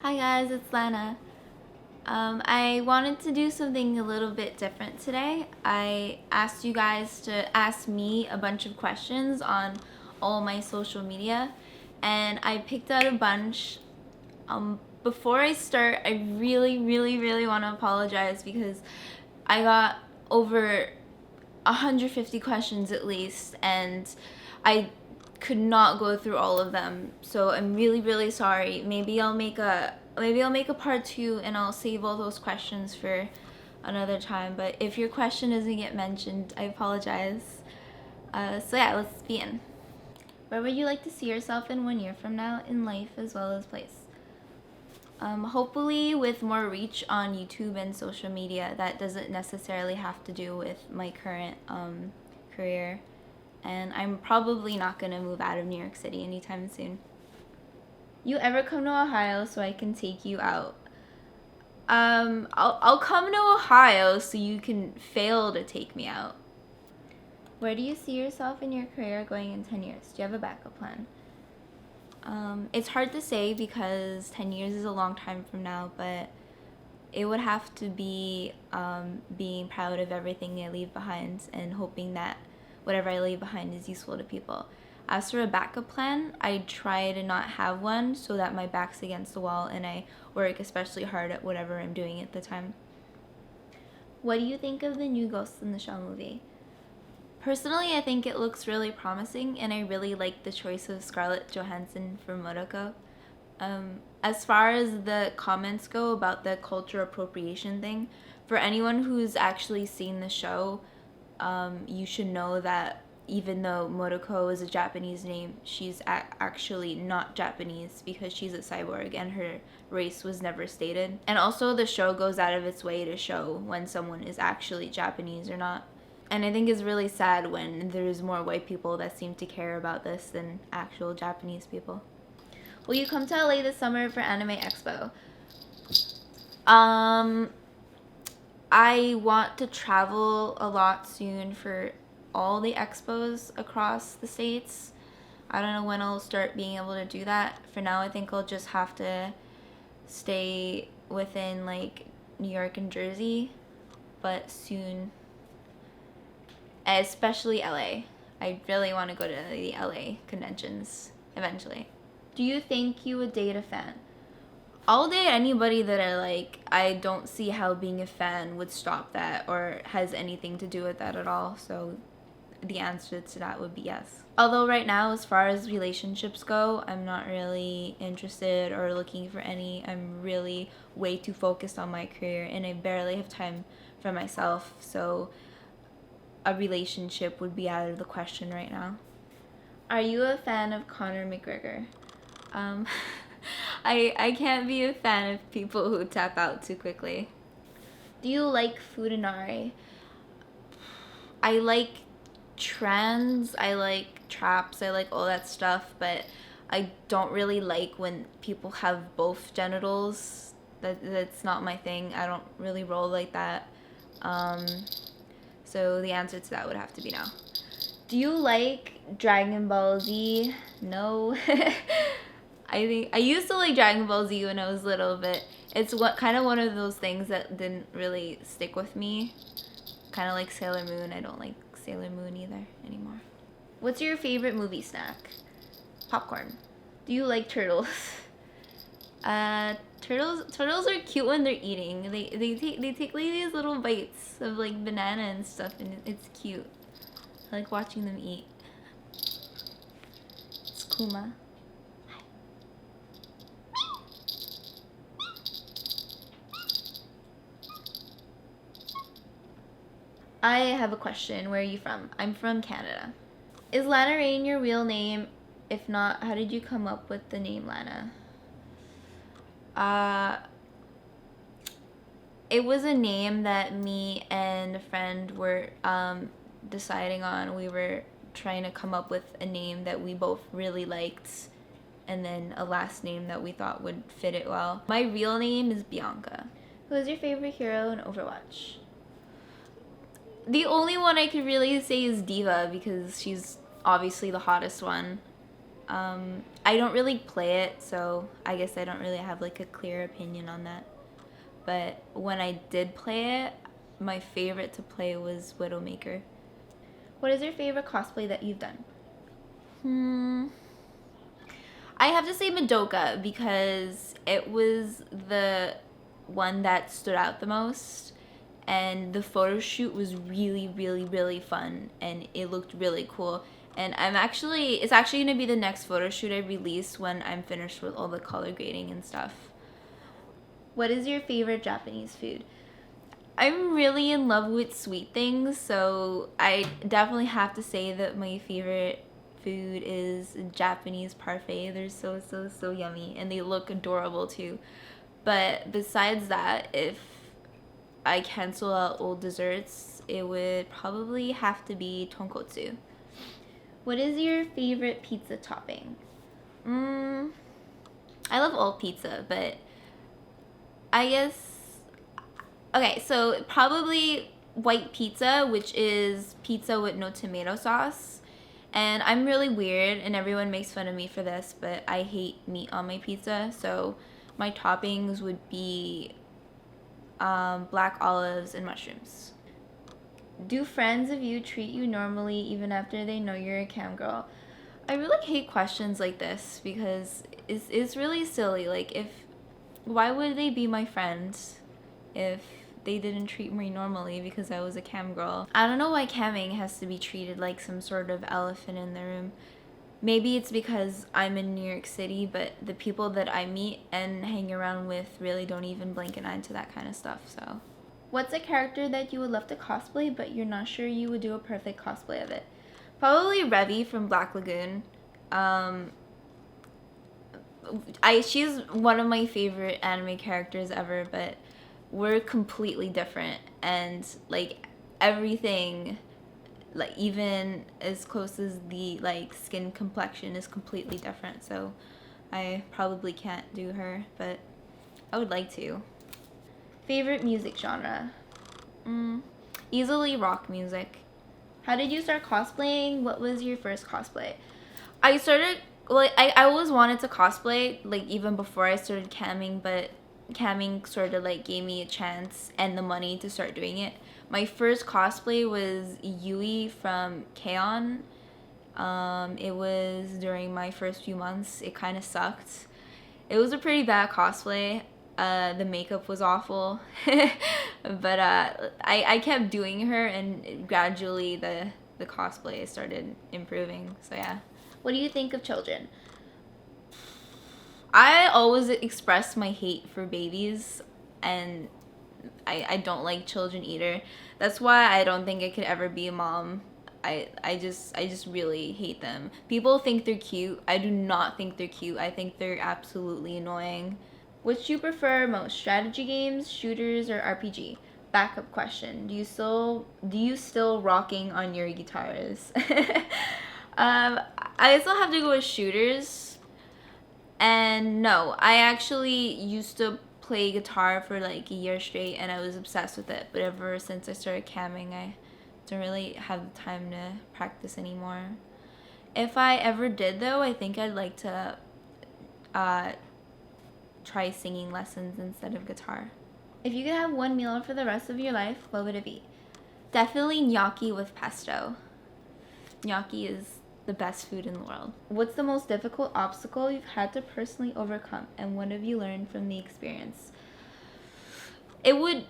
Hi guys, it's Lana. I wanted to do something a little bit different today. I asked you guys to ask me a bunch of questions on all my social media, and I picked out a bunch. Before I start, I really want to apologize because I got over 150 questions at least, and I could not go through all of them. So I'm really sorry. Maybe I'll make a part 2 and I'll save all those questions for another time. But if your question doesn't get mentioned, I apologize. So yeah, let's begin. Where would you like to see yourself in 1 year from now in life as well as place? Hopefully with more reach on YouTube and social media. That doesn't necessarily have to do with my current career. And I'm probably not going to move out of New York City anytime soon. You ever come to Ohio so I can take you out? I'll come to Ohio so you can fail to take me out. Where do you see yourself in your career going in 10 years? Do you have a backup plan? It's hard to say because 10 years is a long time from now, but it would have to be being proud of everything I leave behind and hoping that whatever I leave behind is useful to people. As for a backup plan, I try to not have one so that my back's against the wall and I work especially hard at whatever I'm doing at the time. What do you think of the new Ghost in the Shell movie? Personally, I think it looks really promising, and I really like the choice of Scarlett Johansson for Motoko. As far as the comments go about the culture appropriation thing, for anyone who's actually seen the show, you should know that even though Motoko is a Japanese name, she's actually not Japanese because she's a cyborg and her race was never stated. And also the show goes out of its way to show when someone is actually Japanese or not. And I think it's really sad when there's more white people that seem to care about this than actual Japanese people. Will you come to LA this summer for Anime Expo? I want to travel a lot soon for all the expos across the states. I don't know when I'll start being able to do that. For now, I think I'll just have to stay within like New York and Jersey, but soon. Especially LA. I really want to go to the LA conventions eventually. Do you think you would date a fan? I'll date anybody that I like. I don't see how being a fan would stop that or has anything to do with that at all. So the answer to that would be yes. Although right now, as far as relationships go, I'm not really interested or looking for any. I'm really way too focused on my career and I barely have time for myself. So a relationship would be out of the question right now. Are you a fan of Conor McGregor? I can't be a fan of people who tap out too quickly. Do you like Fudanari? I like trends, I like traps, I like all that stuff, but I don't really like when people have both genitals. That's not my thing. I don't really roll like that. So the answer to that would have to be no. Do you like Dragon Ball Z? No. I think I used to like Dragon Ball Z when I was little, but it's kind of one of those things that didn't really stick with me. Kind of like Sailor Moon. I don't like Sailor Moon either anymore. What's your favorite movie snack? Popcorn. Do you like turtles? Turtles are cute when they're eating. They take like these little bites of like banana and stuff, and it's cute. I like watching them eat. It's Kuma. I have a question. Where are you from? I'm from Canada. Is Lana Rain your real name? If not, how did you come up with the name Lana? It was a name that me and a friend were deciding on. We were trying to come up with a name that we both really liked and then a last name that we thought would fit it well. My real name is Bianca. Who is your favorite hero in Overwatch? The only one I could really say is Diva because she's obviously the hottest one. I I don't really play it, so I guess I don't really have like a clear opinion on that. But when I did play it, my favorite to play was Widowmaker. What is your favorite cosplay that you've done? I have to say Madoka because it was the one that stood out the most, and the photo shoot was really, really, really fun, and it looked really cool. And it's actually gonna be the next photo shoot I release when I'm finished with all the color grading and stuff. What is your favorite Japanese food? I'm really in love with sweet things, so I definitely have to say that my favorite food is Japanese parfait. They're so, so, so yummy, and they look adorable too. But besides that, if I cancel out old desserts, it would probably have to be tonkotsu. What is your favorite pizza topping? I love all pizza, but I guess... Okay, so probably white pizza, which is pizza with no tomato sauce. And I'm really weird, and everyone makes fun of me for this, but I hate meat on my pizza, so my toppings would be black olives and mushrooms. Do friends of you treat you normally even after they know you're a cam girl? I really hate questions like this because it's really silly. Like, why would they be my friends if they didn't treat me normally because I was a cam girl? I don't know why camming has to be treated like some sort of elephant in the room. Maybe it's because I'm in New York City, but the people that I meet and hang around with really don't even blink an eye to that kind of stuff, so. What's a character that you would love to cosplay, but you're not sure you would do a perfect cosplay of it? Probably Revy from Black Lagoon. She's one of my favorite anime characters ever, but we're completely different, and like everything, like even as close as the like skin complexion is completely different, so I probably can't do her, but I would like to. Favorite music genre? Easily rock music. How did you start cosplaying? What was your first cosplay? I always wanted to cosplay, like even before I started camming, but camming sort of like gave me a chance and the money to start doing it. My first cosplay was Yui from K-On! It was during my first few months. It kind of sucked. It was a pretty bad cosplay. The makeup was awful. But I kept doing her, and gradually the cosplay started improving. So yeah. What do you think of children? I always express my hate for babies, and I don't like children either. That's why I don't think I could ever be a mom. I just really hate them. People think they're cute. I do not think they're cute. I think they're absolutely annoying. Which do you prefer most, strategy games, shooters, or RPG? Backup question: Do you still rocking on your guitars? I still have to go with shooters. And no, I actually used to play guitar for like a year straight, and I was obsessed with it. But ever since I started camming, I don't really have the time to practice anymore. If I ever did, though, I think I'd like to try singing lessons instead of guitar. If you could have one meal for the rest of your life, what would it be? Definitely gnocchi with pesto. Gnocchi is the best food in the world. What's the most difficult obstacle you've had to personally overcome, and what have you learned from the experience? It would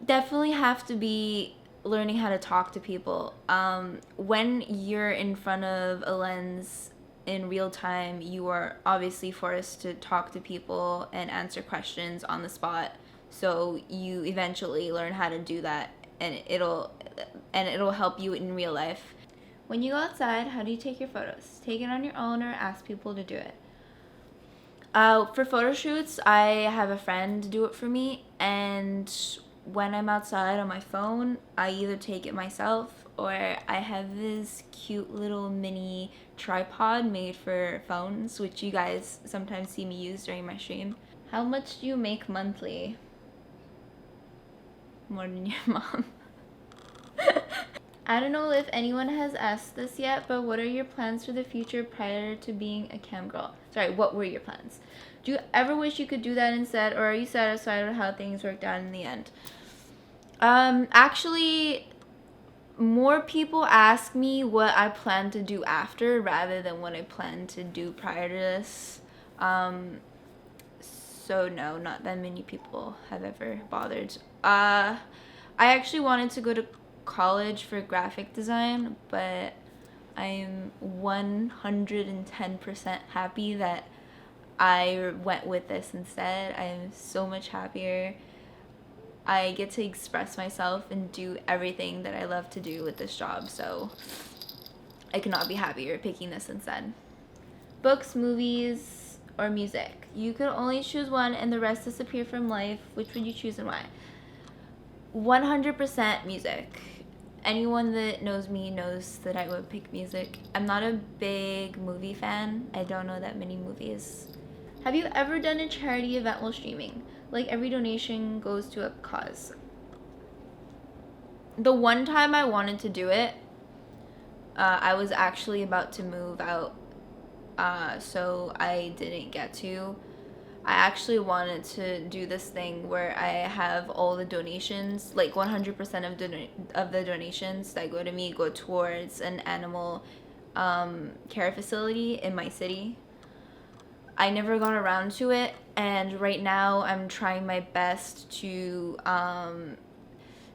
definitely have to be learning how to talk to people. When you're in front of a lens in real time, you are obviously forced to talk to people and answer questions on the spot. So you eventually learn how to do that, and it'll help you in real life. When you go outside, how do you take your photos? Take it on your own or ask people to do it? For photo shoots, I have a friend do it for me, and when I'm outside on my phone, I either take it myself or I have this cute little mini tripod made for phones, which you guys sometimes see me use during my stream. How much do you make monthly? More than your mom. I don't know if anyone has asked this yet, but what are your plans for the future prior to being a cam girl? Sorry, what were your plans? Do you ever wish you could do that instead, or are you satisfied with how things worked out in the end? Actually, more people ask me what I plan to do after rather than what I plan to do prior to this. So no, not that many people have ever bothered. I actually wanted to go to college for graphic design, but I'm 110% happy that I went with this instead. I'm so much happier. I get to express myself and do everything that I love to do with this job, so I could not be happier picking this instead. Books, movies, or music. You could only choose one and the rest disappear from life. Which would you choose and why? 100% music. Anyone that knows me knows that I would pick music. I'm not a big movie fan. I don't know that many movies. Have you ever done a charity event while streaming? Like every donation goes to a cause. The one time I wanted to do it, I was actually about to move out, so I didn't get to. I actually wanted to do this thing where I have all the donations, like 100% of the donations that go to me go towards an animal care facility in my city. I never got around to it, and right now I'm trying my best to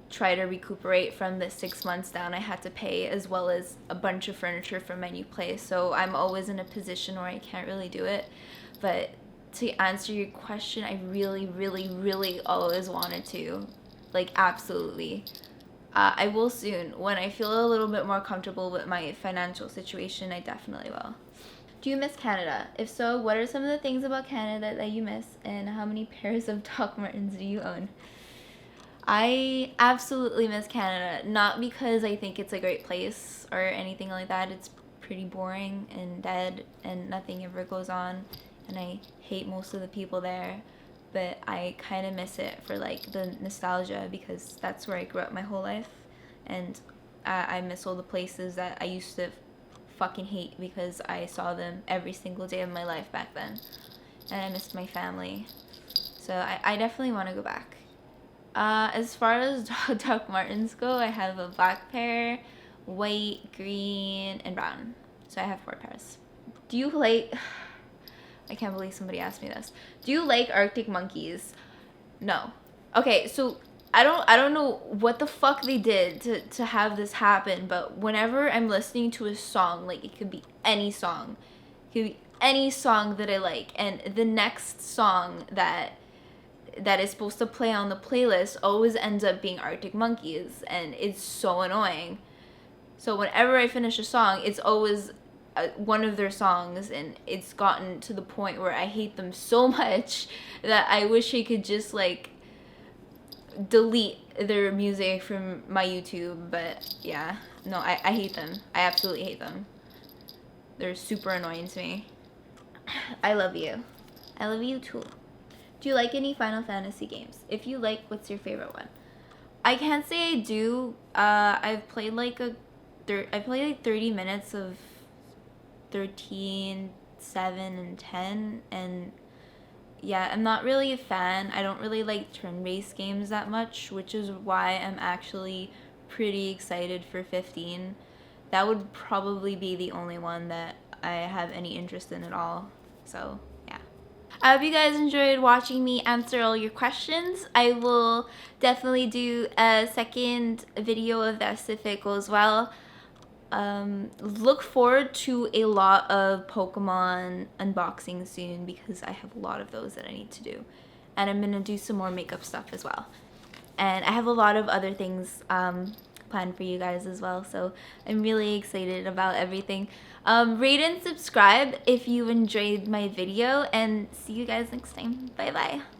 try to recuperate from the 6 months down I had to pay, as well as a bunch of furniture from my new place. So I'm always in a position where I can't really do it. But to answer your question, I really, really, really always wanted to. Like, absolutely. I will soon. When I feel a little bit more comfortable with my financial situation, I definitely will. Do you miss Canada? If so, what are some of the things about Canada that you miss, and how many pairs of Doc Martens do you own? I absolutely miss Canada. Not because I think it's a great place or anything like that. It's pretty boring and dead and nothing ever goes on. And I hate most of the people there. But I kind of miss it for like the nostalgia, because that's where I grew up my whole life. And I miss all the places that I used to fucking hate because I saw them every single day of my life back then. And I missed my family. So I definitely want to go back. As far as Doc Martens go, I have a black pair, white, green, and brown. So I have 4 pairs. Do you like... I can't believe somebody asked me this. Do you like Arctic Monkeys? No. Okay, so I don't know what the fuck they did to have this happen, but whenever I'm listening to a song, like it could be any song. It could be any song that I like, and the next song that is supposed to play on the playlist always ends up being Arctic Monkeys, and it's so annoying. So whenever I finish a song, it's always one of their songs, and it's gotten to the point where I hate them so much that I wish I could just like delete their music from my YouTube. But yeah, no, I hate them. I absolutely hate them. They're super annoying to me. I love you. I love you too. Do you like any Final Fantasy games? If you like, what's your favorite one? I can't say I do. I've played like I played like 30 minutes of 13, 7, and 10, and yeah, I'm not really a fan. I don't really like turn-based games that much, which is why I'm actually pretty excited for 15. That would probably be the only one that I have any interest in at all. So yeah, I hope you guys enjoyed watching me answer all your questions. I will definitely do a second video of this if it goes well. Look forward to a lot of Pokemon unboxing soon, because I have a lot of those that I need to do. And I'm gonna do some more makeup stuff as well. And I have a lot of other things planned for you guys as well, so I'm really excited about everything. Rate and subscribe if you enjoyed my video, and see you guys next time. Bye bye.